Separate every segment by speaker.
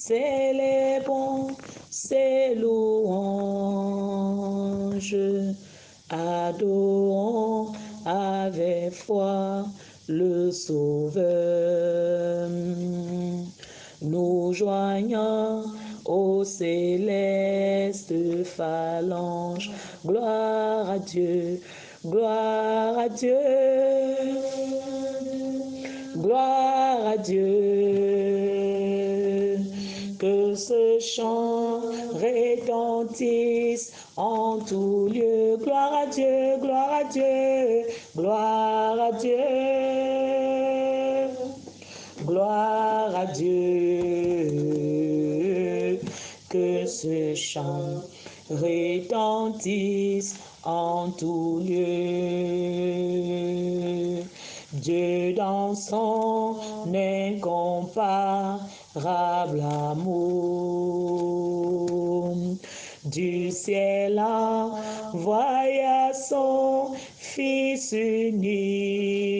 Speaker 1: célébrons ses louanges, adorons avec foi le Sauveur. Nous joignons aux célestes phalanges, gloire à Dieu, gloire à Dieu, gloire à Dieu. Que ce chant retentisse en tout lieu, gloire à Dieu, gloire à Dieu, gloire à Dieu. Gloire à Dieu, que ce chant retentisse en tout lieu. Dieu dans son incomparable amour, du ciel envoya son Fils unique,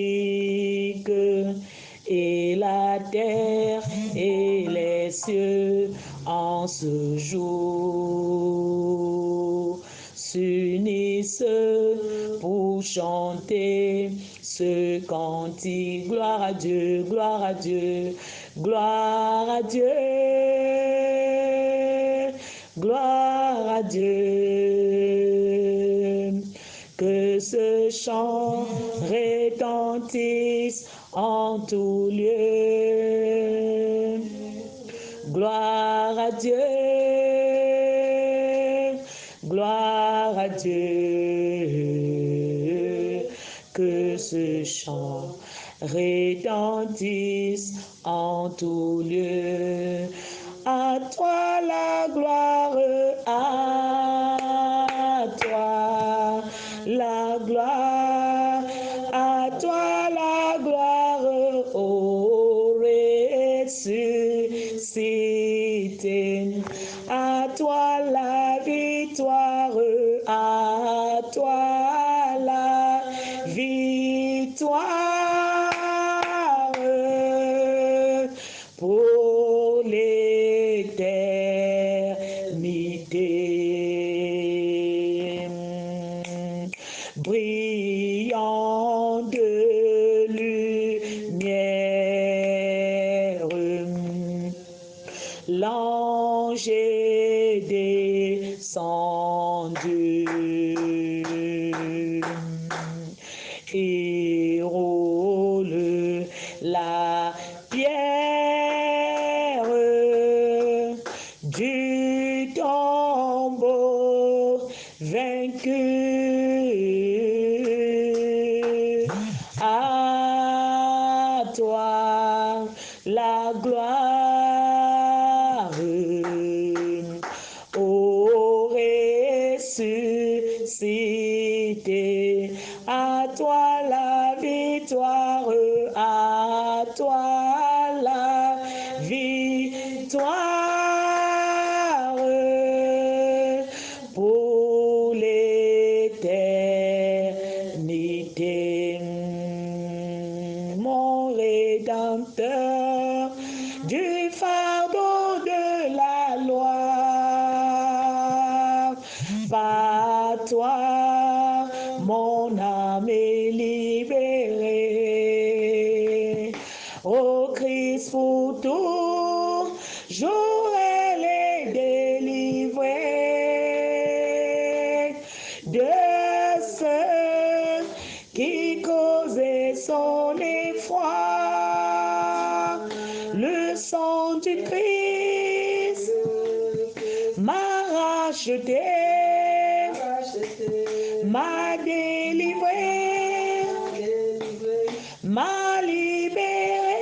Speaker 1: et la terre et les cieux en ce jour s'unissent pour chanter ce cantique. Gloire à Dieu, gloire à Dieu, gloire à Dieu, gloire à Dieu. Que ce chant retentisse en tout lieu. Gloire à Dieu, gloire à Dieu. Que ce chant retentisse en tout lieu. À toi la gloire, à toi la gloire, à toi la gloire, ô ressuscité, à toi la victoire, à toi la victoire, pour l'éternité. Brillant de lumière, l'ange est descendu et roule la pierre du tombeau vaincu. À toi la gloire, ô ressuscité, à toi la victoire, à toi la victoire, pour l'éternité. Mon Rédempteur, du fardeau de la loi, par toi mon âme est libérée. Ô Christ, pour toujours elle est délivrée de ceux qui causaient son effroi. Le sang du Christ m'a racheté, m'a délivré, m'a libéré.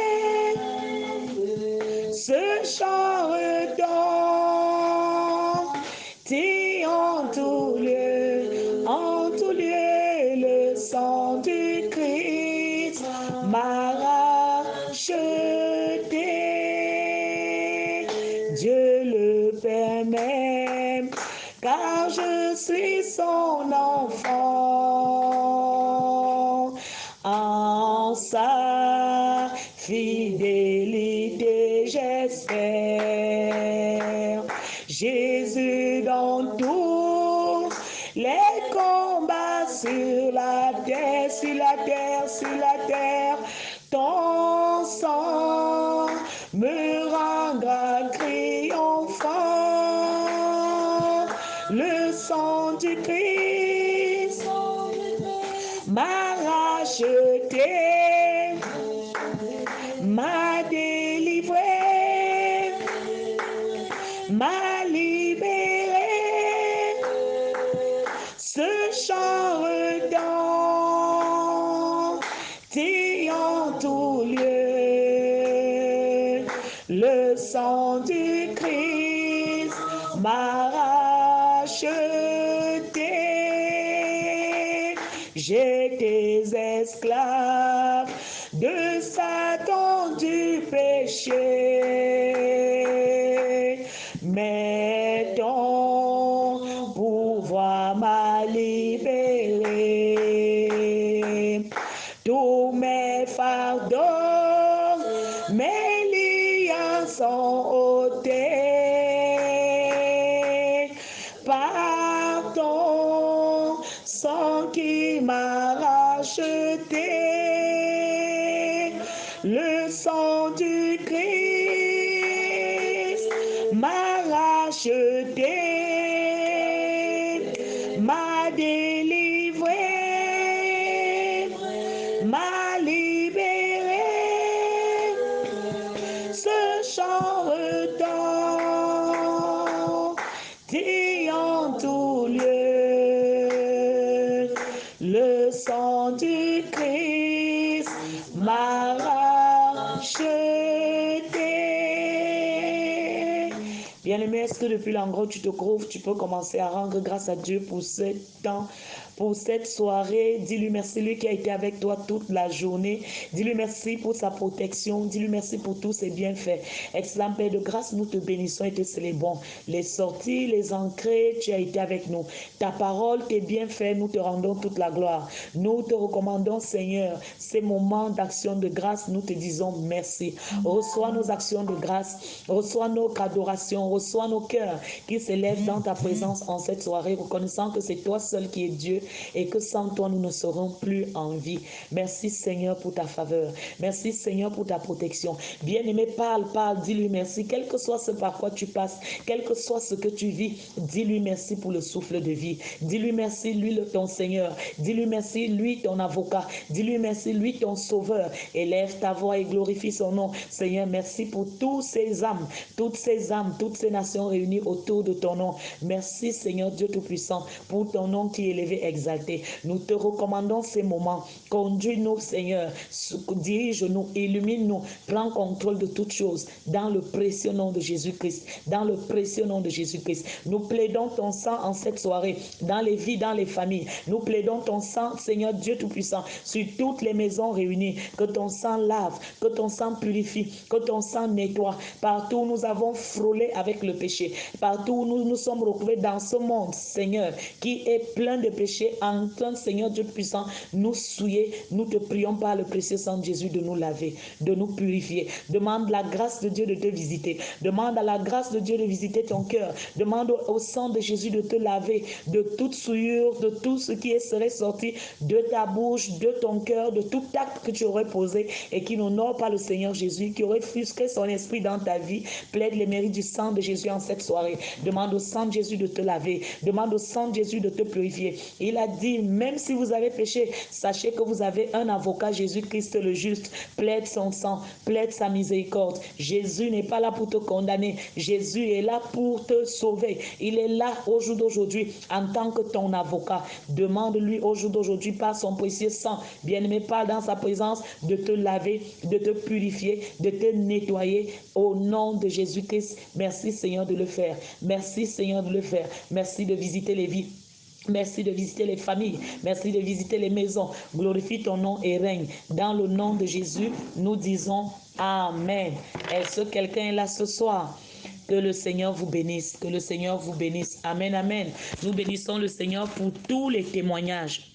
Speaker 1: Ce chant retentit en tout lieu, le sang du Christ m'a racheté. Dieu le permet, car je suis son enfant. En sa fidélité j'espère. sur la terre, sur la terre. Ton sang me rendra triomphant. Le sang du Christ m'a racheté, m'a délivré, m'a libéré. Ce chant retentit en tout lieu. Le sang du Christ m'a racheté. J'étais esclave de Satan, du péché, mais ton pouvoir m'a libéré. Tous mes fardeaux, mes liens sont ôtés par ton sang qui m'a racheté. Le sang du Christ m'a racheté, m'a délivré, m'a libéré. Ce chant retentit en tout lieu. Le sang du Christ m'a racheté. Bien-aimé, est-ce que depuis l'endroit où tu te trouves, tu peux commencer à rendre grâce à Dieu pour ce temps, pour cette soirée? Dis-lui merci, lui qui a été avec toi toute la journée. Dis-lui merci pour sa protection. Dis-lui merci pour tous ses bienfaits. Excellent Père de grâce, nous te bénissons et te célébrons. Les sorties, les entrées, tu as été avec nous. Ta parole, tes bienfaits, nous te rendons toute la gloire. Nous te recommandons, Seigneur, ces moments d'action de grâce, nous te disons merci. Reçois nos actions de grâce, reçois notre adoration, reçois nos cœurs qui s'élèvent dans ta présence en cette soirée, reconnaissant que c'est toi seul qui es Dieu et que sans toi, nous ne serons plus en vie. Merci, Seigneur, pour ta faveur. Merci, Seigneur, pour ta protection. Bien-aimé, parle, dis-lui merci. Quel que soit ce par quoi tu passes, quel que soit ce que tu vis, dis-lui merci pour le souffle de vie. Dis-lui merci, lui, ton Seigneur. Dis-lui merci, lui, ton avocat. Dis-lui merci, lui, ton sauveur. Élève ta voix et glorifie son nom. Seigneur, merci pour toutes ces âmes, toutes ces nations réunies autour de ton nom. Merci, Seigneur Dieu Tout-Puissant, pour ton nom qui est élevé, exalté. Nous te recommandons ces moments. Conduis-nous, Seigneur. Dirige-nous, illumine-nous. Prends contrôle de toutes choses. Dans le précieux nom de Jésus-Christ. Dans le précieux nom de Jésus-Christ. Nous plaidons ton sang en cette soirée. Dans les vies, dans les familles. Nous plaidons ton sang, Seigneur Dieu Tout-Puissant, sur toutes les maisons réunies. Que ton sang lave, que ton sang purifie, que ton sang nettoie. Partout où nous avons frôlé avec le péché. Partout où nous nous sommes retrouvés dans ce monde, Seigneur, qui est plein de péchés, en train, Seigneur Dieu puissant, nous souiller. Nous te prions par le précieux sang de Jésus de nous laver, de nous purifier. Demande la grâce de Dieu de te visiter. Demande à la grâce de Dieu de visiter ton cœur. Demande au sang de Jésus de te laver de toute souillure, de tout ce qui serait sorti de ta bouche, de ton cœur, de tout acte que tu aurais posé et qui n'honore pas le Seigneur Jésus, qui aurait offusqué son esprit dans ta vie. Plaide les mérites du sang de Jésus en cette soirée. Demande au sang de Jésus de te laver. Demande au sang de Jésus de te purifier. Il a dit, même si vous avez péché, sachez que vous avez un avocat, Jésus-Christ le juste. Plaide son sang, plaide sa miséricorde. Jésus n'est pas là pour te condamner. Jésus est là pour te sauver. Il est là au jour d'aujourd'hui en tant que ton avocat. Demande-lui au jour d'aujourd'hui par son précieux sang, bien-aimé, pas dans sa présence, de te laver, de te purifier, de te nettoyer au nom de Jésus-Christ. Merci Seigneur de le faire. Merci Seigneur de le faire. Merci de visiter les vies. Merci de visiter les familles. Merci de visiter les maisons. Glorifie ton nom et règne. Dans le nom de Jésus, nous disons Amen. Est-ce que quelqu'un est là ce soir? Que le Seigneur vous bénisse. Que le Seigneur vous bénisse. Amen, amen. Nous bénissons le Seigneur pour tous les témoignages.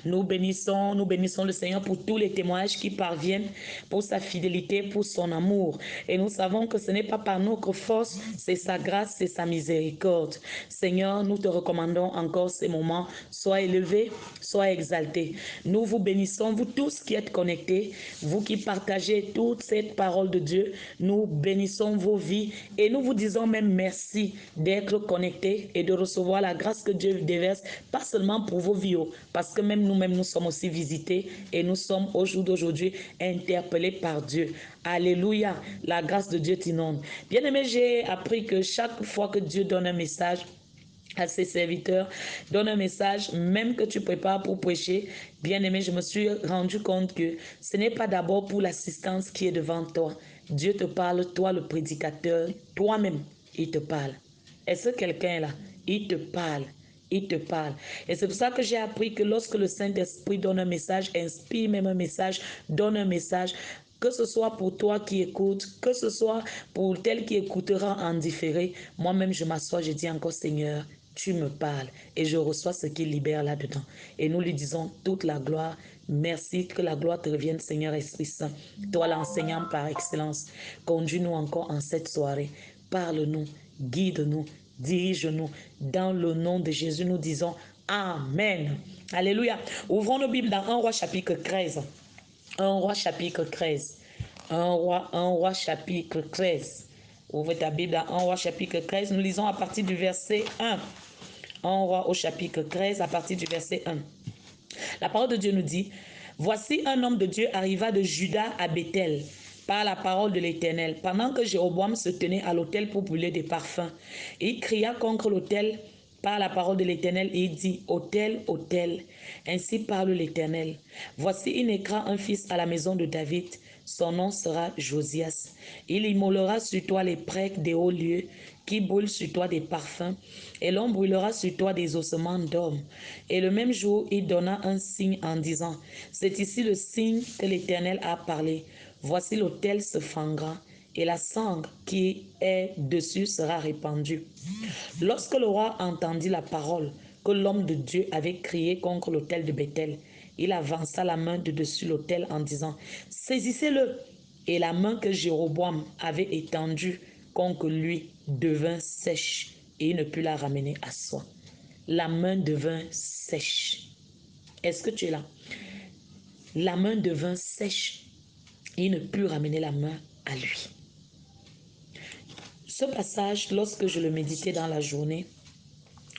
Speaker 1: Nous bénissons le Seigneur pour tous les témoignages qui parviennent, pour sa fidélité, pour son amour. Et nous savons que ce n'est pas par notre force, c'est sa grâce, c'est sa miséricorde. Seigneur, nous te recommandons encore ces moments. Sois élevé, sois exalté. Nous vous bénissons, vous tous qui êtes connectés, vous qui partagez toute cette parole de Dieu. Nous bénissons vos vies et nous vous disons même merci d'être connectés et de recevoir la grâce que Dieu déverse, pas seulement pour vos vies, parce que même nous-mêmes, nous sommes aussi visités et nous sommes au jour d'aujourd'hui interpellés par Dieu. Alléluia, la grâce de Dieu t'inonde. Bien-aimé, j'ai appris que chaque fois que Dieu donne un message à ses serviteurs, donne un message, même que tu prépares pour prêcher, bien-aimé, je me suis rendu compte que ce n'est pas d'abord pour l'assistance qui est devant toi. Dieu te parle, toi le prédicateur, toi-même, il te parle. Est-ce que quelqu'un est là? Il te parle. Il te parle. Et c'est pour ça que j'ai appris que lorsque le Saint-Esprit donne un message, inspire même un message, donne un message, que ce soit pour toi qui écoutes, que ce soit pour tel qui écoutera en différé, moi-même je m'assois, je dis encore Seigneur, tu me parles et je reçois ce qu'il libère là-dedans. Et nous lui disons toute la gloire. Merci, que la gloire te revienne, Seigneur Esprit Saint. Toi l'enseignant par excellence, conduis-nous encore en cette soirée. Parle-nous, guide-nous, dirige-nous. Dans le nom de Jésus, nous disons Amen. Alléluia. Ouvrons nos Bibles dans 1 Roi chapitre 13. 1 Roi chapitre 13. 1 Roi chapitre 13. Ouvre ta Bible dans 1 Roi chapitre 13. Nous lisons à partir du verset 1. 1 Roi au chapitre 13 à partir du verset 1. La parole de Dieu nous dit, voici un homme de Dieu arriva de Juda à Bethel par la parole de l'Éternel, pendant que Jéroboam se tenait à l'autel pour brûler des parfums. Et il cria contre l'autel par la parole de l'Éternel et il dit, autel, autel, ainsi parle l'Éternel. Voici il naîtra un fils à la maison de David, son nom sera Josias. Il immolera sur toi les prêtres des hauts lieux, qui brûlent sur toi des parfums, et l'on brûlera sur toi des ossements d'hommes. Et le même jour, il donna un signe en disant, c'est ici le signe que l'Éternel a parlé. Voici l'autel se fendra, et la cendre qui est dessus sera répandue. Lorsque le roi entendit la parole que l'homme de Dieu avait crié contre l'autel de Bethel, il avança la main de dessus l'autel en disant, saisissez-le. Et la main que Jéroboam avait étendue contre lui devint sèche et il ne put la ramener à soi. La main devint sèche. Est-ce que tu es là? La main devint sèche et il ne put ramener la main à lui. Ce passage, lorsque je le méditais dans la journée,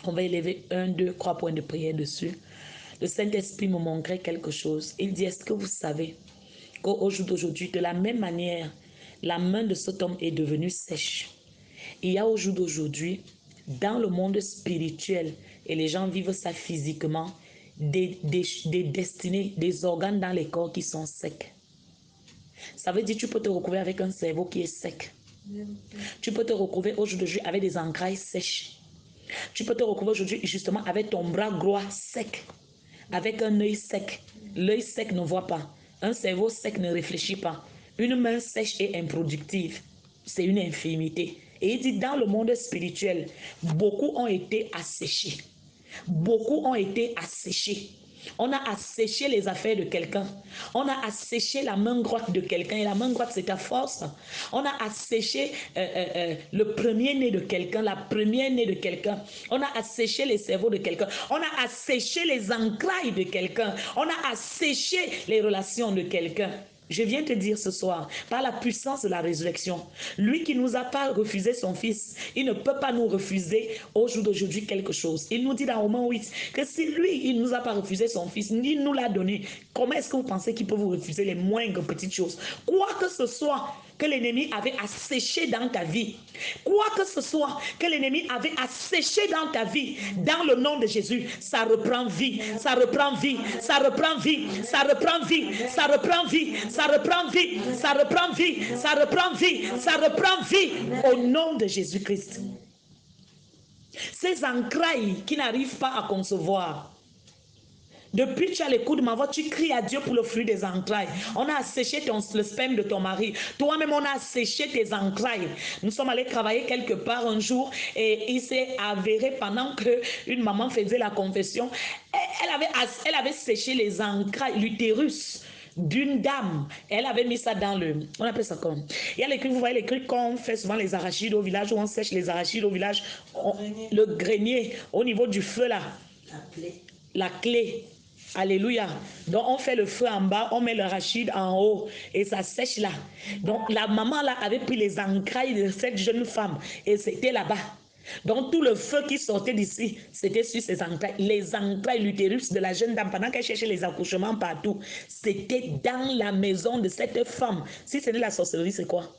Speaker 1: on va élever 1, 2, 3 points de prière dessus. Le Saint-Esprit me montrait quelque chose. Il dit, est-ce que vous savez qu'au jour d'aujourd'hui, de la même manière, la main de cet homme est devenue sèche. Il y a au jour d'aujourd'hui, dans le monde spirituel, et les gens vivent ça physiquement, des destinées, des organes dans les corps qui sont secs. Ça veut dire que tu peux te retrouver avec un cerveau qui est sec. Tu peux te retrouver aujourd'hui avec des entrailles sèches. Tu peux te retrouver aujourd'hui justement avec ton bras droit sec, avec un œil sec. L'œil sec ne voit pas. Un cerveau sec ne réfléchit pas. Une main sèche et improductive, c'est une infirmité. Et il dit, dans le monde spirituel, beaucoup ont été asséchés. Beaucoup ont été asséchés. On a asséché les affaires de quelqu'un. On a asséché la main droite de quelqu'un. Et la main droite, c'est ta force. On a asséché le premier-né de quelqu'un, la première-née de quelqu'un. On a asséché les cerveaux de quelqu'un. On a asséché les entrailles de quelqu'un. On a asséché les relations de quelqu'un. Je viens te dire ce soir, par la puissance de la résurrection, lui qui ne nous a pas refusé son fils, il ne peut pas nous refuser au jour d'aujourd'hui quelque chose. Il nous dit dans Romains 8 que si lui, il ne nous a pas refusé son fils, il nous l'a donné. Comment est-ce que vous pensez qu'il peut vous refuser les moindres petites choses? Quoi que ce soit que l'ennemi avait asséché dans ta vie, quoi que ce soit que l'ennemi avait asséché dans ta vie, dans le nom de Jésus, ça reprend vie, ça reprend vie, ça reprend vie, ça reprend vie, ça reprend vie, ça reprend vie, ça reprend vie, ça reprend vie, ça reprend vie, au nom de Jésus-Christ. Ces entrailles qui n'arrivent pas à concevoir, Depuis tu as l'écoute de ma voix, tu cries à Dieu pour le fruit des entrailles. On a asséché le sperme de ton mari. Toi-même, on a asséché tes entrailles. Nous sommes allés travailler quelque part un jour et il s'est avéré pendant que une maman faisait la confession, elle avait séché les entrailles, l'utérus d'une dame. Elle avait mis ça dans le... On appelle ça comme... Il y a les trucs, vous voyez les trucs qu'on fait souvent les arachides au village, où on sèche les arachides au village. Le grenier, au niveau du feu là. La clé. Alléluia. Donc on fait le feu en bas, on met l'arachide en haut et ça sèche là. Donc la maman là avait pris les entrailles de cette jeune femme et c'était là-bas. Donc tout le feu qui sortait d'ici, c'était sur ses entrailles. Les entrailles, l'utérus de la jeune dame, pendant qu'elle cherchait les accouchements partout, c'était dans la maison de cette femme. Si c'était la sorcellerie, c'est quoi?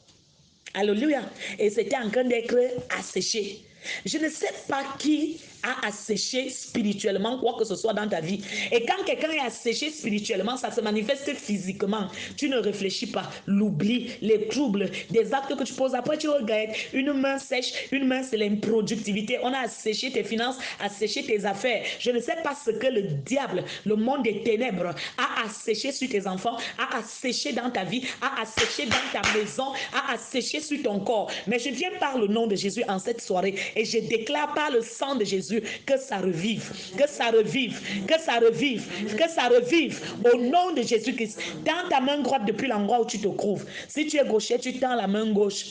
Speaker 1: Alléluia. Et c'était en train d'être asséché. Je ne sais pas qui a asséché spirituellement quoi que ce soit dans ta vie. Et quand quelqu'un est asséché spirituellement, ça se manifeste physiquement. Tu ne réfléchis pas. L'oubli, les troubles, des actes que tu poses. Après, tu regardes une main sèche, une main c'est l'improductivité. On a asséché tes finances, asséché tes affaires. Je ne sais pas ce que le diable, le monde des ténèbres, a asséché sur tes enfants, a asséché dans ta vie, a asséché dans ta maison, a asséché sur ton corps. Mais je viens par le nom de Jésus en cette soirée et je déclare par le sang de Jésus que ça revive, que ça revive, que ça revive, que ça revive au nom de Jésus-Christ. Dans ta main droite depuis l'endroit où tu te trouves. Si tu es gaucher, tu tends la main gauche.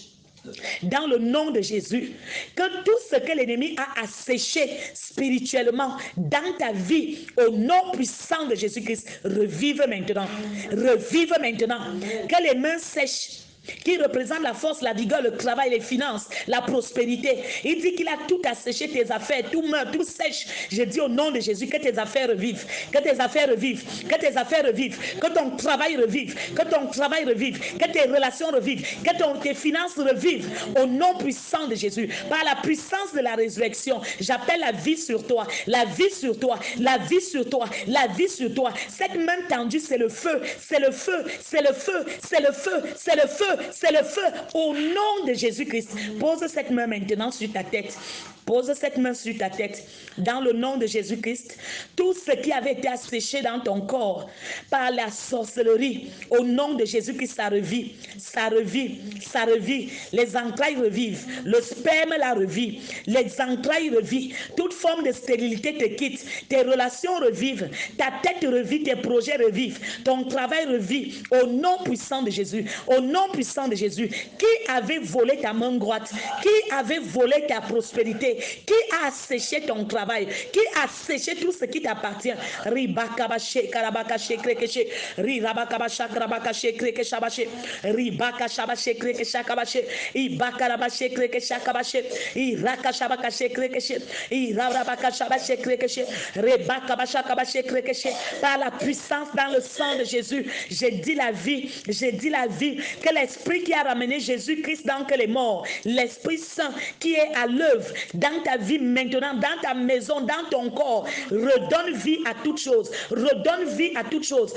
Speaker 1: Dans le nom de Jésus, que tout ce que l'ennemi a asséché spirituellement dans ta vie, au nom puissant de Jésus-Christ, revive maintenant. Revive maintenant. Que les mains sèches qui représente la force, la vigueur, le travail, les finances, la prospérité. Il dit qu'il a tout asséché tes affaires, tout meurt, tout sèche. Je dis au nom de Jésus que tes affaires revivent, que tes affaires revivent, que tes affaires revivent, que ton travail revive, que ton travail revive, que tes relations revivent, que tes finances revivent au nom puissant de Jésus. Par la puissance de la résurrection, j'appelle la vie sur toi, la vie sur toi, la vie sur toi, la vie sur toi. Cette main tendue, c'est le feu, c'est le feu, c'est le feu, c'est le feu, c'est le feu. C'est le feu au nom de Jésus-Christ. Pose cette main maintenant sur ta tête. Pose cette main sur ta tête. Dans le nom de Jésus-Christ, tout ce qui avait été asséché dans ton corps par la sorcellerie, au nom de Jésus-Christ, ça revit. Ça revit. Ça revit. Les entrailles revivent. Le sperme la revit. Les entrailles revivent. Toute forme de stérilité te quitte. Tes relations revivent. Ta tête revit. Tes projets revivent. Ton travail revit. Au nom puissant de Jésus. Au nom puissant de Jésus. Qui avait volé ta main droite? Qui avait volé ta prospérité? Qui a asséché ton travail? Qui a asséché tout ce qui t'appartient? Ribakabache karabakache krekeche rirabakabacha krabakache krekeshabache ribakashabache krekeshakabache ibakarabache krekeshakabache irakashabakache krekeshe irabakashabache krekeshe rebakabashakabache krekeshe. Par la puissance dans le sang de Jésus, je dis la vie, que l'esprit qui a ramené Jésus-Christ d'entre les morts, l'Esprit Saint qui est à l'œuvre dans ta vie maintenant, dans ta maison, dans ton corps, redonne vie à toute chose, redonne vie à toute chose.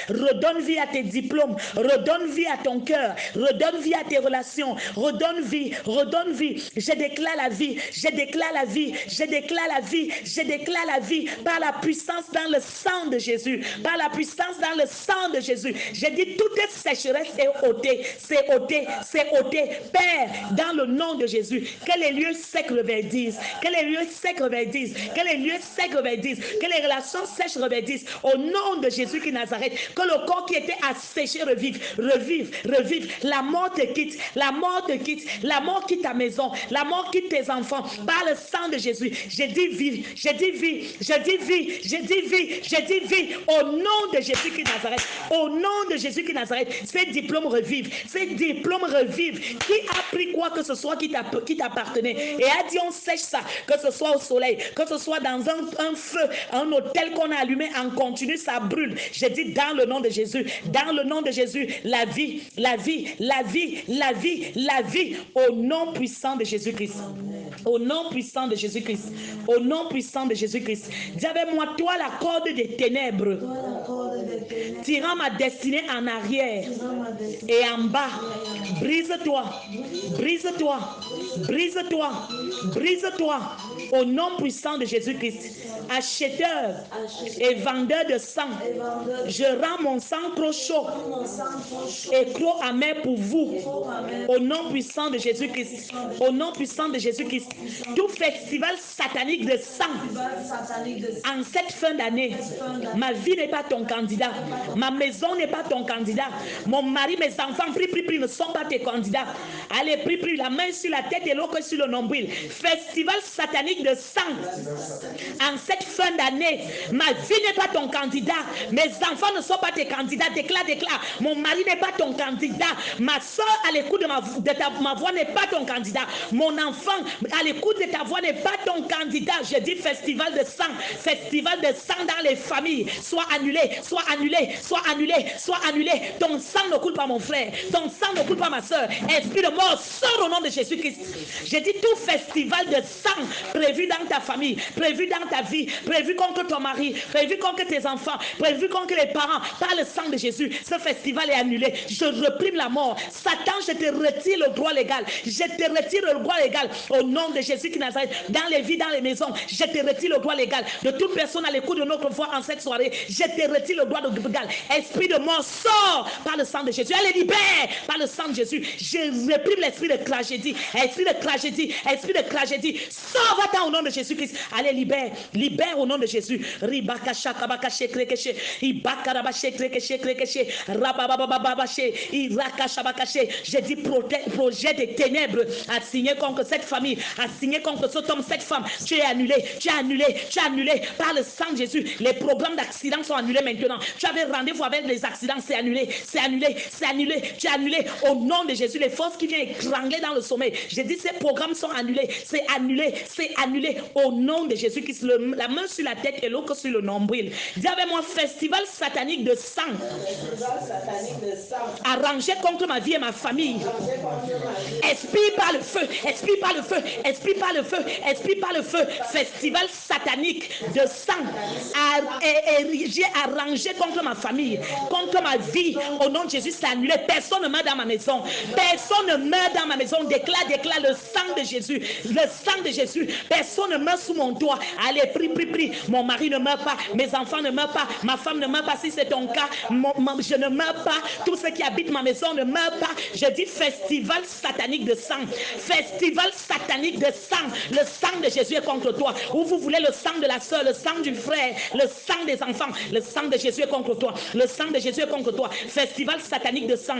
Speaker 1: Redonne vie à tes diplômes, redonne vie à ton cœur, redonne vie à tes relations, redonne vie, redonne vie. Je déclare la vie, je déclare la vie, je déclare la vie, je déclare la vie par la puissance dans le sang de Jésus, par la puissance dans le sang de Jésus. Je dis toute sécheresse est ôtée, c'est ôté, c'est ôté. Père, dans le nom de Jésus, que les lieux secs reverdissent, que les lieux secs reverdissent, que les lieux secs reverdissent, que les relations sèches reverdissent, au nom de Jésus qui Nazareth, que le corps qui était asséché revive, revive, revive. La mort te quitte, la mort te quitte, la mort quitte ta maison, la mort quitte tes enfants, par le sang de Jésus. Je dis vie, je dis vie, je dis vie, je dis vie, je dis vie, au nom de Jésus qui Nazareth, au nom de Jésus qui Nazareth. Ces diplômes revivent, ces diplômes revivent. Qui a pris quoi que ce soit qui t'appartenait et a dit on sèche ça, que ce soit au soleil, que ce soit dans un feu, un hôtel qu'on a allumé en continu, ça brûle. Je dis dans le nom de Jésus, dans le nom de Jésus, la vie, la vie, la vie, la vie, la vie, au nom puissant de Jésus-Christ. Au nom puissant de Jésus-Christ. Au nom puissant de Jésus-Christ. Dis avec moi, toi la corde des ténèbres, tirant ma destinée en arrière et en bas, brise-toi, brise-toi, brise-toi, brise-toi, Au nom puissant de Jésus-Christ. Acheteur et vendeur de sang. Je rends mon sang trop chaud et trop amer pour vous. Au nom puissant de Jésus-Christ. Au nom puissant de Jésus-Christ. Tout festival satanique de sang en cette fin d'année. Ma vie n'est pas ton candidat. Ma maison n'est pas ton candidat. Mon mari, mes enfants, prie, ne sont pas tes candidats. Allez, prie, la main sur la tête et l'autre sur le nombril. Festival satanique de sang. En cette fin d'année, ma vie n'est pas ton candidat. Mes enfants ne sont pas tes candidats. Déclare. Mon mari n'est pas ton candidat. Ma soeur, à l'écoute de ma voix, n'est pas ton candidat. Mon enfant, à l'écoute de ta voix, n'est pas ton candidat. Je dis festival de sang. Festival de sang dans les familles. Soit annulé. Ton sang ne coule pas, mon frère. Ton sang ne coule pas, ma soeur. Esprit de mort, sors au nom de Jésus-Christ. Je dis tout festival de sang prévu dans ta famille, prévu dans ta vie, prévu contre ton mari, prévu contre tes enfants, prévu contre les parents, par le sang de Jésus. Ce festival est annulé. Je reprime la mort. Satan, je te retire le droit légal. Je te retire le droit légal au nom de Jésus qui Nazareth. Dans les vies, dans les maisons, je te retire le droit légal de toute personne à l'écoute de notre voix en cette soirée. Je te retire le droit légal. Esprit de mort, sors par le sang de Jésus. Allez, libère par le sang de Jésus. Je réprime l'esprit de tragédie. Esprit de tragédie. Sors, va-t'en au nom de Jésus-Christ. Allez, libère au nom de Jésus. Ribakasha kabakashe krekeshe. Ibakarabashe krekeshe krekeshe. Rabababababashe. Irakashabakashe. J'ai dit projet des ténèbres à signer contre cette famille, à signer contre cet homme, cette femme. Tu es annulé par le sang de Jésus. Les programmes d'accident sont annulés maintenant. Tu avais rendez-vous avec les accidents, c'est annulé. Tu es annulé au nom de Jésus. Les forces qui viennent étrangler dans le sommeil. J'ai dit ces programmes sont annulés. C'est annulé au nom de Jésus Christ. La main sur la tête et l'autre sur le nombril. Dis avec moi, festival satanique de sang. Arrangé contre ma vie et ma famille. Esprit par le feu. Festival satanique de sang. J'ai arrangé contre ma famille, contre ma vie. Au nom de Jésus, c'est annulé. Personne ne meurt dans ma maison. Déclare le sang de Jésus. Le sang de Jésus. Personne ne meurt sous mon toit. Allez, prie. Mon mari ne meurt pas. Mes enfants ne meurent pas. Ma femme ne meurt pas si c'est ton cas. Je ne meurs pas. Tous ceux qui habitent ma maison ne meurent pas. Je dis festival satanique de sang. Festival satanique de sang. Le sang de Jésus est contre toi. Ou vous voulez le sang de la soeur, le sang du frère, le sang des enfants. Le sang de Jésus est contre toi. Le sang de Jésus est contre toi. Festival satanique de sang.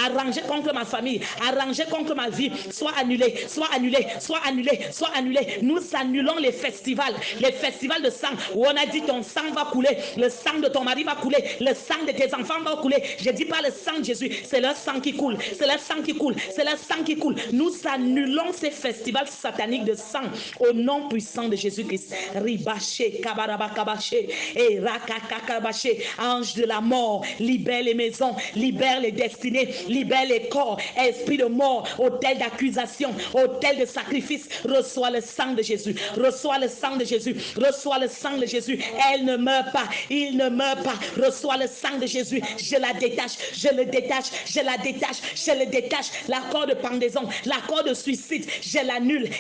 Speaker 1: Arrangé contre ma famille. Arrangé contre ma vie. Soit annulé. Nous annulons les festivals de sang où on a dit ton sang va couler, le sang de ton mari va couler, le sang de tes enfants va couler. Je dis pas le sang de Jésus, c'est leur sang qui coule. Nous annulons ces festivals sataniques de sang au nom puissant de Jésus-Christ. Ribaché, kabarabakabaché, et rakakakabaché, ange de la mort, libère les maisons, libère les destinées, libère les corps, esprit de mort, autel d'accusation, autel de sacrifice, reçois le sang de Jésus, reçois le sang de Jésus. Elle ne meurt pas, il ne meurt pas, reçois le sang de Jésus. Je le détache, l'accord de pendaison, l'accord de suicide, je l'annule.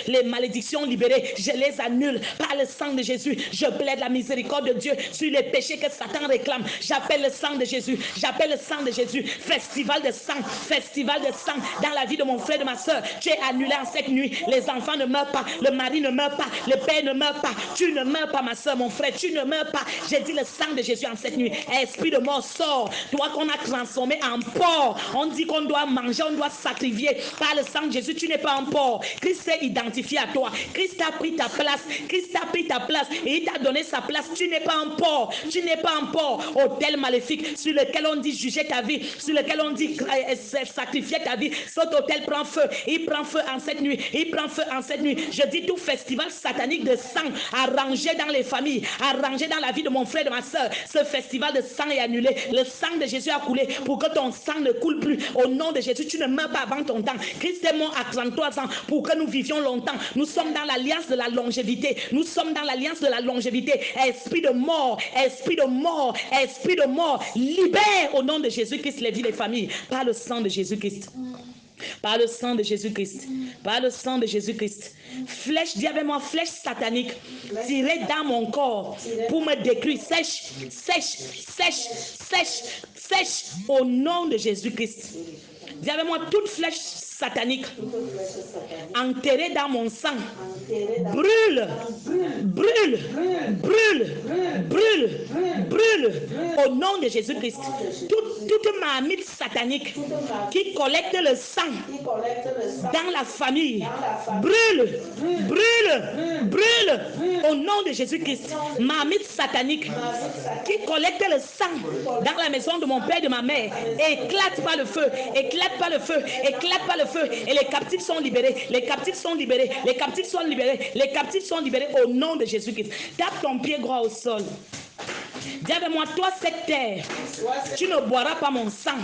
Speaker 1: Les malédictions libérées, je les annule par le sang de Jésus. Je plaide la miséricorde de Dieu sur les péchés que Satan réclame. J'appelle le sang de Jésus. Festival de sang dans la vie de mon frère, de ma soeur. Tu es annulé en cette nuit. Les enfants ne meurent pas, le mari ne meurt pas, le père ne meurt pas. Tu ne meurs pas, ma soeur, mon frère, tu ne meurs pas. J'ai dit le sang de Jésus en cette nuit. Esprit de mort, sort. Toi qu'on a transformé en porc. On dit qu'on doit manger, on doit sacrifier. Par le sang de Jésus, tu n'es pas un porc. Christ s'est identifié à toi. Christ a pris ta place et il t'a donné sa place. Tu n'es pas un porc. Autel maléfique sur lequel on dit juger ta vie, sur lequel on dit sacrifier ta vie. Cet autel prend feu. Il prend feu en cette nuit. Je dis tout festival satanique de sang arrangé dans les familles, arrangé dans la vie de mon frère, de ma soeur. Ce festival de sang est annulé. Le sang de Jésus a coulé pour que ton sang ne coule plus. Au nom de Jésus, tu ne meurs pas avant ton temps. Christ est mort à 33 ans pour que nous vivions longtemps. Nous sommes dans l'alliance de la longévité. Esprit de mort, libère au nom de Jésus-Christ les vies des familles par le sang de Jésus-Christ. Par le sang de Jésus-Christ. Par le sang de Jésus-Christ. Flèche, dis avec moi, flèche satanique tirée dans mon corps pour me détruire. Sèche, sèche, sèche, sèche, sèche au nom de Jésus-Christ. Dis avec moi, toute flèche satanique enterrée dans mon sang. Brûle, brûle, brûle, brûle, brûle au nom de Jésus-Christ. Toute marmite satanique qui collecte le sang dans la famille, brûle, brûle, brûle au nom de Jésus-Christ. Marmite satanique qui collecte le sang dans la maison de mon père et de ma mère, éclate par le feu, éclate par le feu, éclate par le feu, et les captifs sont libérés, les captifs sont libérés, les captifs sont libérés, les captifs sont libérés au nom de Jésus-Christ. Tape ton pied droit au sol. Dis avec moi, toi cette terre, tu ne boiras pas mon sang.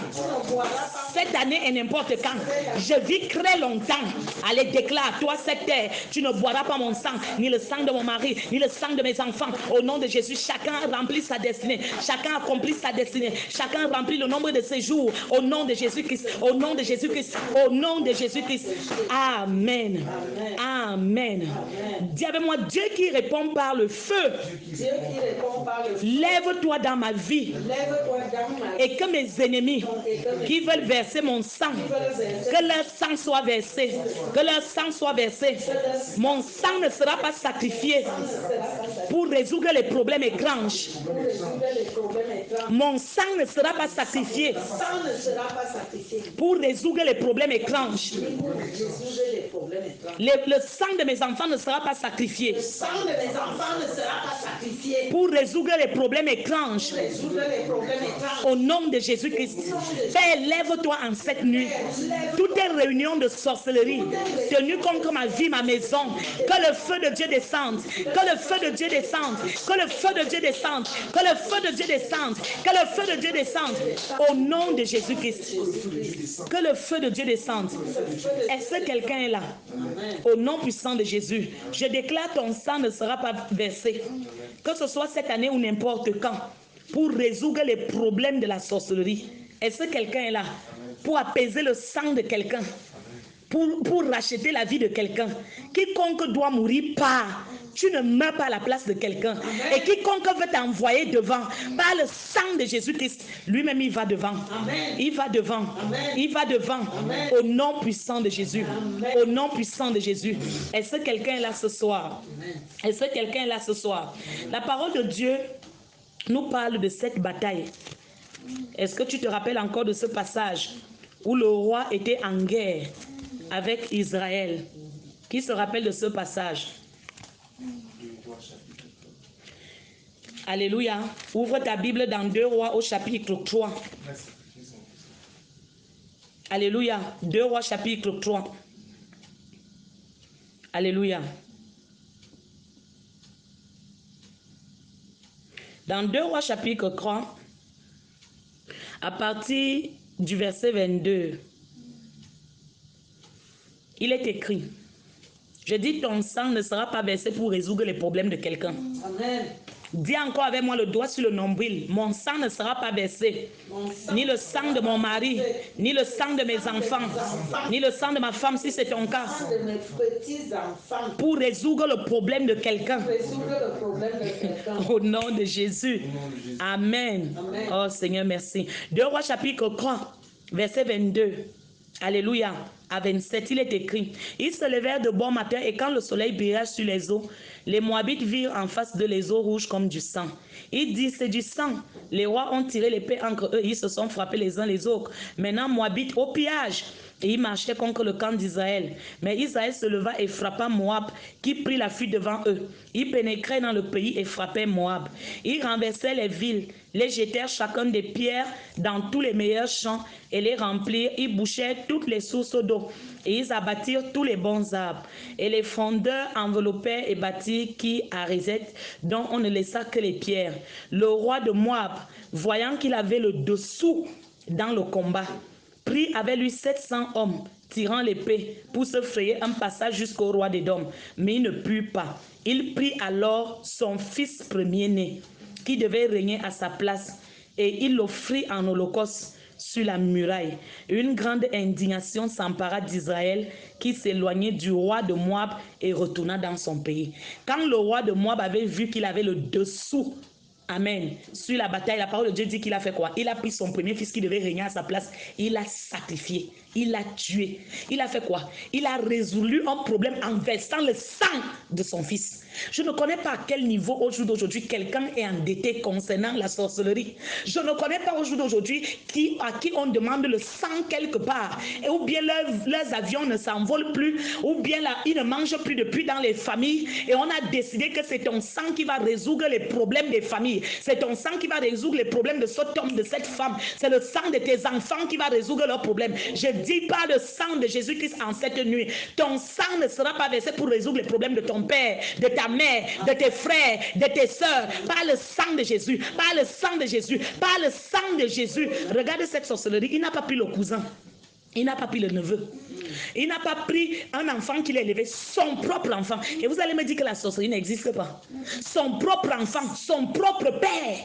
Speaker 1: Cette année et n'importe quand, je vis très longtemps. Allez, déclare, toi cette terre, tu ne boiras pas mon sang, ni le sang de mon mari, ni le sang de mes enfants. Au nom de Jésus, chacun remplit sa destinée, chacun accomplit sa destinée, chacun remplit le nombre de ses jours. Au nom de Jésus-Christ, au nom de Jésus-Christ, au nom de Jésus-Christ. Amen. Amen. Dis avec moi, Dieu qui répond par le feu. Dieu qui répond par le feu. Lève-toi dans ma vie et que mes ennemis qui veulent verser mon sang, que leur sang soit versé, que leur sang soit versé. Mon sang ne sera pas sacrifié pour résoudre les problèmes étranges. Mon sang ne sera pas sacrifié pour résoudre les problèmes étranges. Le sang de mes enfants ne sera pas sacrifié pour résoudre les problèmes étranges. Au nom de Jésus-Christ. Père, lève-toi en cette nuit. Toutes les réunions de sorcellerie tenues contre ma vie, ma maison, que le feu de Dieu descende, que le feu de Dieu descende, que le feu de Dieu descende, que le feu de Dieu descende, que le feu de Dieu descende. Au nom de Jésus-Christ. Que le feu de Dieu descende. Est-ce que quelqu'un est là? Au nom puissant de Jésus, je déclare ton sang ne sera pas versé, que ce soit cette année ou n'importe quand, pour résoudre les problèmes de la sorcellerie. Est-ce que quelqu'un est là? Pour apaiser le sang de quelqu'un, pour racheter la vie de quelqu'un. Quiconque doit mourir part. Tu ne meurs pas à la place de quelqu'un. Et quiconque veut t'envoyer devant, par le sang de Jésus-Christ, lui-même il va devant. Amen. Il va devant. Amen. Il va devant. Amen. Au nom puissant de Jésus. Amen. Au nom puissant de Jésus. Est-ce que quelqu'un est là ce soir? Est-ce que quelqu'un est là ce soir? La parole de Dieu nous parle de cette bataille. Est-ce que tu te rappelles encore de ce passage où le roi était en guerre avec Israël? Qui se rappelle de ce passage? Alléluia. Ouvre ta Bible dans 2 Rois au chapitre 3. Alléluia. 2 Rois chapitre 3. Alléluia. Dans 2 Rois chapitre 3, à partir du verset 22, il est écrit, je dis ton sang ne sera pas versé pour résoudre les problèmes de quelqu'un. Amen. Dis encore avec moi le doigt sur le nombril, mon sang ne sera pas versé, ni le sang de mon mari, ni le sang de mes enfants, ni le sang de ma femme si c'est ton cas, pour résoudre le problème de quelqu'un. Au nom de Jésus. Amen. Oh Seigneur, merci. 2 Rois chapitre 3, verset 22. Alléluia. À 27, il est écrit, ils se levèrent de bon matin et quand le soleil brilla sur les eaux, les Moabites virent en face de les eaux rouges comme du sang. Ils disent, c'est du sang. Les rois ont tiré l'épée entre eux, ils se sont frappés les uns les autres. Maintenant, Moabites au pillage. Et ils marchaient contre le camp d'Israël. Mais Israël se leva et frappa Moab, qui prit la fuite devant eux. Ils pénétraient dans le pays et frappaient Moab. Ils renversaient les villes, les jetèrent chacun des pierres dans tous les meilleurs champs et les remplirent. Ils bouchèrent toutes les sources d'eau. Et ils abattirent tous les bons arbres. Et les frondeurs enveloppèrent et bâtirent qui à Rezet, dont on ne laissa que les pierres. Le roi de Moab, voyant qu'il avait le dessous dans le combat, prit avec lui 700 hommes, tirant l'épée, pour se frayer un passage jusqu'au roi d'Édom. Mais il ne put pas. Il prit alors son fils premier-né, qui devait régner à sa place, et il l'offrit en holocauste sur la muraille. Une grande indignation s'empara d'Israël qui s'éloignait du roi de Moab et retourna dans son pays. Quand le roi de Moab avait vu qu'il avait le dessous, amen, sur la bataille, la parole de Dieu dit qu'il a fait quoi? Il a pris son premier fils qui devait régner à sa place, il l'a sacrifié, il l'a tué. Il a fait quoi? Il a résolu un problème en versant le sang de son fils. Je ne connais pas à quel niveau au jour d'aujourd'hui quelqu'un est endetté concernant la sorcellerie. Je ne connais pas au jour d'aujourd'hui à qui on demande le sang quelque part, et ou bien leurs avions ne s'envolent plus, ou bien ils ne mangent plus depuis dans les familles, et on a décidé que c'est ton sang qui va résoudre les problèmes des familles. C'est ton sang qui va résoudre les problèmes de cet homme, de cette femme. C'est le sang de tes enfants qui va résoudre leurs problèmes. Je dis pas le sang de Jésus-Christ en cette nuit. Ton sang ne sera pas versé pour résoudre les problèmes de ton père, de ta mère, de tes frères, de tes sœurs. Pas le sang de Jésus, pas le sang de Jésus, pas le sang de Jésus. Regarde cette sorcellerie. Il n'a pas pris le cousin. Il n'a pas pris le neveu. Il n'a pas pris un enfant qu'il a élevé, son propre enfant. Et vous allez me dire que la sorcellerie n'existe pas. Son propre enfant, son propre père.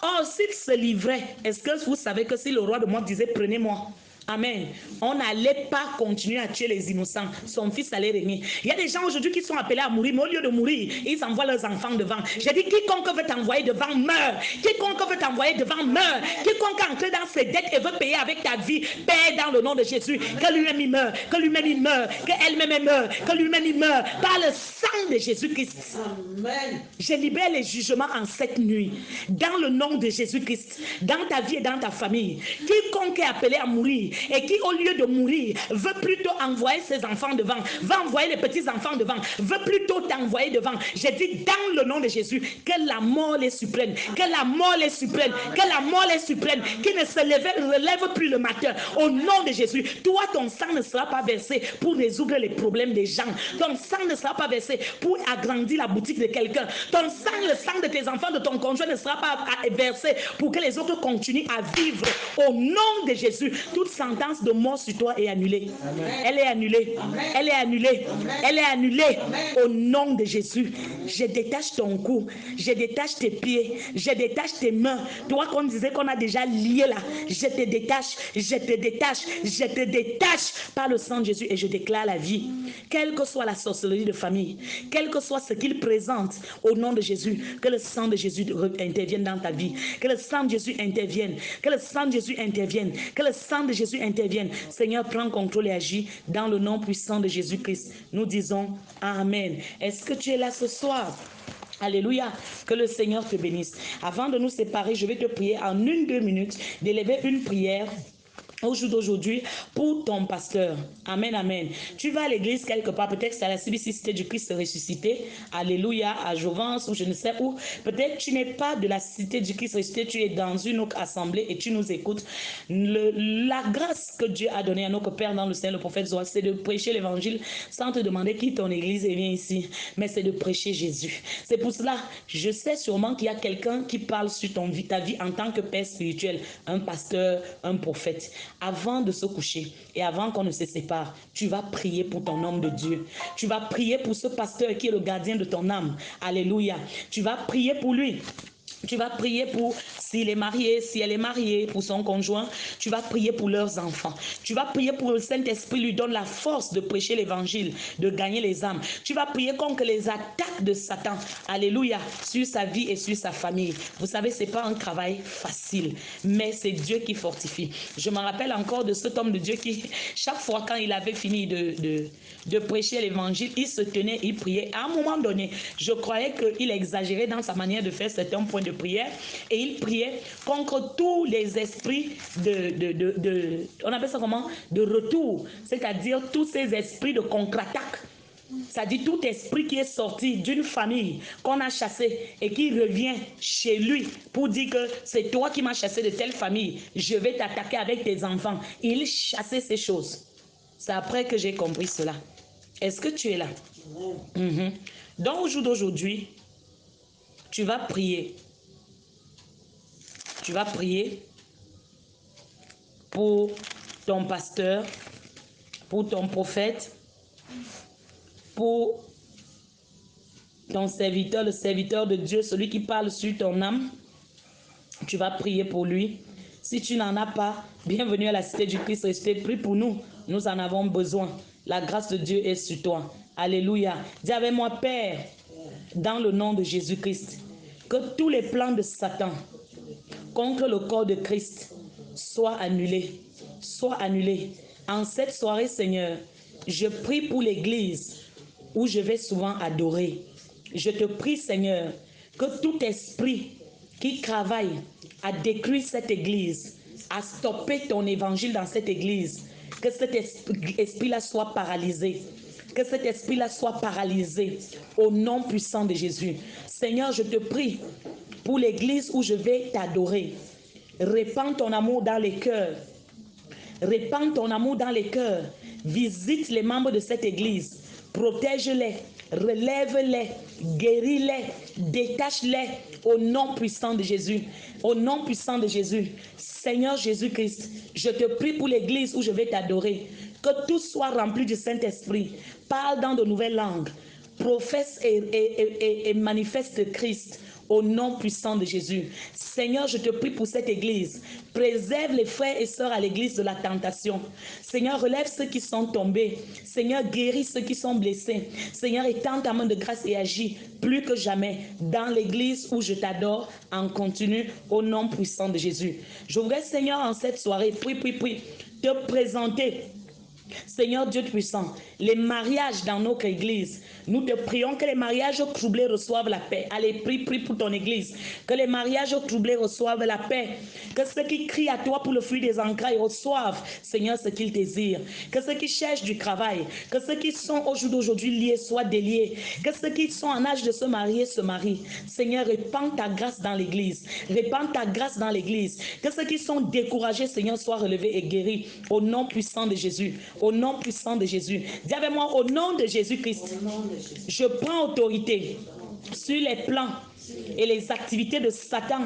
Speaker 1: Or, s'il se livrait, est-ce que vous savez que si le roi de Moab disait prenez-moi, amen, on n'allait pas continuer à tuer les innocents. Son fils allait régner. Il y a des gens aujourd'hui qui sont appelés à mourir, mais au lieu de mourir, ils envoient leurs enfants devant. J'ai dit, quiconque veut t'envoyer devant, meurt. Quiconque veut t'envoyer devant, meurt. Quiconque entre dans ses dettes et veut payer avec ta vie, paie dans le nom de Jésus. Que lui-même il meurt, que lui-même il meurt, qu'elle-même meurt, que lui-même il meurt. Par le sang de Jésus-Christ. Amen. Je libère les jugements en cette nuit. Dans le nom de Jésus-Christ. Dans ta vie et dans ta famille. Quiconque est appelé à mourir, et qui au lieu de mourir veut plutôt envoyer ses enfants devant, va envoyer les petits enfants devant, veut plutôt t'envoyer devant. J'ai dit dans le nom de Jésus que la mort les supprenne, que la mort les supprenne, que la mort les supprenne, qui ne se relève plus le matin. Au nom de Jésus, toi ton sang ne sera pas versé pour résoudre les problèmes des gens. Ton sang ne sera pas versé pour agrandir la boutique de quelqu'un. Ton sang, le sang de tes enfants, de ton conjoint ne sera pas versé pour que les autres continuent à vivre. Au nom de Jésus, toute sentence de mort sur toi est annulée. Amen. Elle est annulée. Amen. Elle est annulée. Amen. Elle est annulée. Amen. Au nom de Jésus, je détache ton cou, je détache tes pieds, je détache tes mains. Toi qu'on disait qu'on a déjà lié là, je te détache, je te détache, je te détache par le sang de Jésus et je déclare la vie. Quelle que soit la sorcellerie de famille, quel que soit ce qu'il présente, au nom de Jésus, que le sang de Jésus intervienne dans ta vie, que le sang de Jésus intervienne, que le sang de Jésus intervienne, que le sang de Jésus intervienne. Seigneur, prends contrôle et agis dans le nom puissant de Jésus-Christ. Nous disons Amen. Est-ce que tu es là ce soir? Alléluia, que le Seigneur te bénisse. Avant de nous séparer, je vais te prier en 1-2 minutes d'élever une prière au jour d'aujourd'hui pour ton pasteur. Amen, amen. Tu vas à l'église quelque part, peut-être c'est à la Cité du Christ ressuscité, alléluia, à Jouvence ou je ne sais où. Peut-être tu n'es pas de la Cité du Christ ressuscité, tu es dans une autre assemblée et tu nous écoutes. La grâce que Dieu a donnée à notre Père dans le Seigneur, le prophète Zoar, c'est de prêcher l'évangile sans te demander qui ton église et viens ici, mais c'est de prêcher Jésus. C'est pour cela, je sais sûrement qu'il y a quelqu'un qui parle sur ta vie en tant que père spirituel, un pasteur, un prophète. Avant de se coucher et avant qu'on ne se sépare, tu vas prier pour ton homme de Dieu. Tu vas prier pour ce pasteur qui est le gardien de ton âme. Alléluia. Tu vas prier pour lui. Tu vas prier pour s'il est marié, si elle est mariée, pour son conjoint. Tu vas prier pour leurs enfants. Tu vas prier pour le Saint-Esprit lui donne la force de prêcher l'évangile, de gagner les âmes. Tu vas prier contre les attaques de Satan. Alléluia. Sur sa vie et sur sa famille. Vous savez, c'est pas un travail facile, mais c'est Dieu qui fortifie. Je me rappelle encore de cet homme de Dieu qui, chaque fois quand il avait fini de prêcher l'évangile, il se tenait, il priait. À un moment donné, je croyais qu'il exagérait dans sa manière de faire certains points de prière et il priait contre tous les esprits on appelle ça comment? De retour, c'est-à-dire tous ces esprits de contre-attaque. Ça dit tout esprit qui est sorti d'une famille qu'on a chassé et qui revient chez lui pour dire que c'est toi qui m'as chassé de telle famille, je vais t'attaquer avec tes enfants. Il chassait ces choses. C'est après que j'ai compris cela. Est-ce que tu es là? Donc au jour d'aujourd'hui, tu vas prier. Tu vas prier pour ton pasteur, pour ton prophète, pour ton serviteur, le serviteur de Dieu, celui qui parle sur ton âme. Tu vas prier pour lui. Si tu n'en as pas, bienvenue à la cité du Christ ressuscité. Prie pour nous. Nous en avons besoin. La grâce de Dieu est sur toi. Alléluia. Dis avec moi, Père, dans le nom de Jésus-Christ, que tous les plans de Satan contre le corps de Christ soient annulés. Soient annulés. En cette soirée, Seigneur, je prie pour l'église où je vais souvent adorer. Je te prie, Seigneur, que tout esprit qui travaille à détruire cette église, à stopper ton évangile dans cette église, que cet esprit-là soit paralysé. Que cet esprit-là soit paralysé au nom puissant de Jésus. Seigneur, je te prie pour l'église où je vais t'adorer. Répands ton amour dans les cœurs. Répands ton amour dans les cœurs. Visite les membres de cette église. Protège-les, relève-les, guéris-les, détache-les au nom puissant de Jésus. Au nom puissant de Jésus. Seigneur Jésus-Christ, je te prie pour l'église où je vais t'adorer. Que tout soit rempli du Saint-Esprit. Parle dans de nouvelles langues. Professe et manifeste Christ. Au nom puissant de Jésus. Seigneur, je te prie pour cette église. Préserve les frères et sœurs à l'église de la tentation. Seigneur, relève ceux qui sont tombés. Seigneur, guéris ceux qui sont blessés. Seigneur, étends ta main de grâce et agis plus que jamais dans l'église où je t'adore en continu au nom puissant de Jésus. Je voudrais, Seigneur, en cette soirée, te présenter, Seigneur Dieu puissant, les mariages dans notre église. Nous te prions que les mariages troublés reçoivent la paix. Allez, prie pour ton église. Que les mariages troublés reçoivent la paix. Que ceux qui crient à toi pour le fruit des entrailles reçoivent, Seigneur, ce qu'ils désirent. Que ceux qui cherchent du travail, que ceux qui sont au jour d'aujourd'hui liés soient déliés. Que ceux qui sont en âge de se marier se marient. Seigneur, répands ta grâce dans l'église. Répands ta grâce dans l'église. Que ceux qui sont découragés, Seigneur, soient relevés et guéris. Au nom puissant de Jésus. Au nom puissant de Jésus. Dis avec moi, au nom de Jésus-Christ, je prends autorité sur les plans et les activités de Satan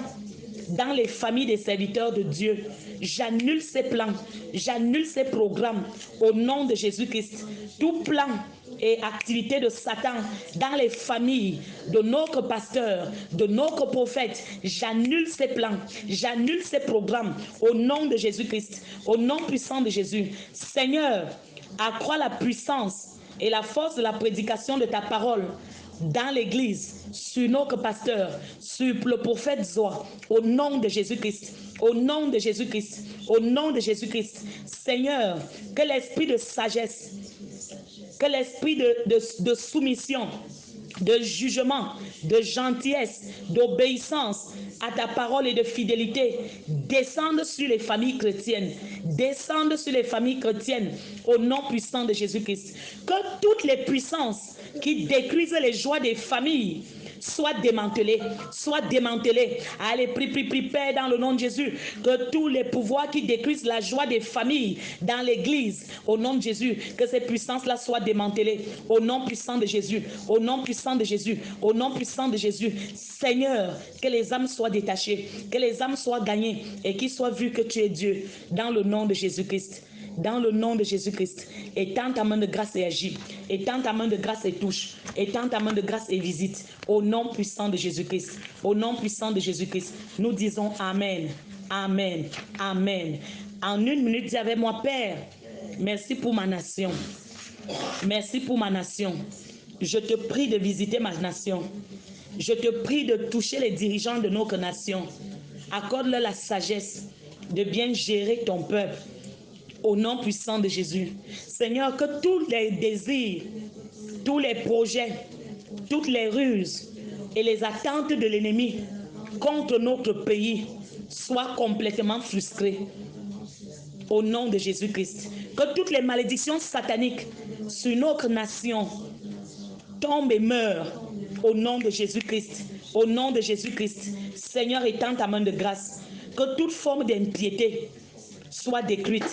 Speaker 1: dans les familles des serviteurs de Dieu. J'annule ces plans, j'annule ces programmes au nom de Jésus-Christ. Tout plan et activité de Satan dans les familles de notre pasteur, de notre prophète, j'annule ces plans, j'annule ces programmes au nom de Jésus-Christ, au nom puissant de Jésus. Seigneur, accrois la puissance et la force de la prédication de ta parole dans l'église, sur notre pasteur, sur le prophète Zoa, au nom de Jésus-Christ, au nom de Jésus-Christ, au nom de Jésus-Christ. Seigneur, que l'esprit de sagesse, que l'esprit de soumission, de jugement, de gentillesse, d'obéissance à ta parole et de fidélité descende sur les familles chrétiennes, descende sur les familles chrétiennes au nom puissant de Jésus-Christ. Que toutes les puissances qui détruisent les joies des familles soient démantelées, soient démantelées. Allez, prie, Père, dans le nom de Jésus, que tous les pouvoirs qui détruisent la joie des familles dans l'église, au nom de Jésus, que ces puissances-là soient démantelées, au nom puissant de Jésus, au nom puissant de Jésus, au nom puissant de Jésus. Seigneur, que les âmes soient détachées, que les âmes soient gagnées et qu'il soit vu que tu es Dieu, dans le nom de Jésus-Christ. Dans le nom de Jésus-Christ, étends ta main de grâce et agis, étends ta main de grâce et touche, étends ta main de grâce et visite, au nom puissant de Jésus-Christ, au nom puissant de Jésus-Christ, nous disons Amen, Amen, Amen. En une minute, dis avec moi, Père, merci pour ma nation, merci pour ma nation, je te prie de visiter ma nation, je te prie de toucher les dirigeants de notre nation, accorde-leur la sagesse de bien gérer ton peuple, au nom puissant de Jésus. Seigneur, que tous les désirs, tous les projets, toutes les ruses et les attentes de l'ennemi contre notre pays soient complètement frustrés. Au nom de Jésus-Christ. Que toutes les malédictions sataniques sur notre nation tombent et meurent. Au nom de Jésus-Christ. Au nom de Jésus-Christ. Seigneur, étends ta main de grâce. Que toute forme d'impiété soit détruite.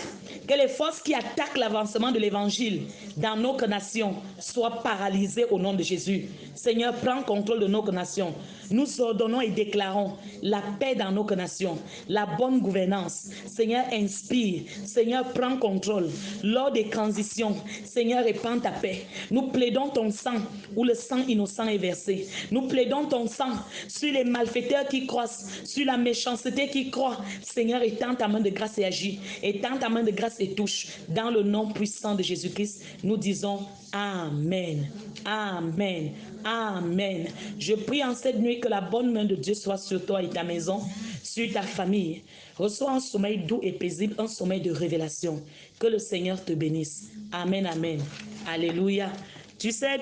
Speaker 1: Que les forces qui attaquent l'avancement de l'évangile dans notre nation soient paralysées au nom de Jésus. Seigneur, prends contrôle de notre nation. Nous ordonnons et déclarons la paix dans notre nation, la bonne gouvernance. Seigneur, inspire. Seigneur, prends contrôle. Lors des transitions, Seigneur, répands ta paix. Nous plaidons ton sang où le sang innocent est versé. Nous plaidons ton sang sur les malfaiteurs qui croissent, sur la méchanceté qui croît. Seigneur, étends ta main de grâce et agis. Étends ta main de grâce et touche. Dans le nom puissant de Jésus-Christ, nous disons Amen. Amen. Amen. Je prie en cette nuit que la bonne main de Dieu soit sur toi et ta maison, sur ta famille. Reçois un sommeil doux et paisible, un sommeil de révélation. Que le Seigneur te bénisse. Amen, amen. Alléluia. Tu sais,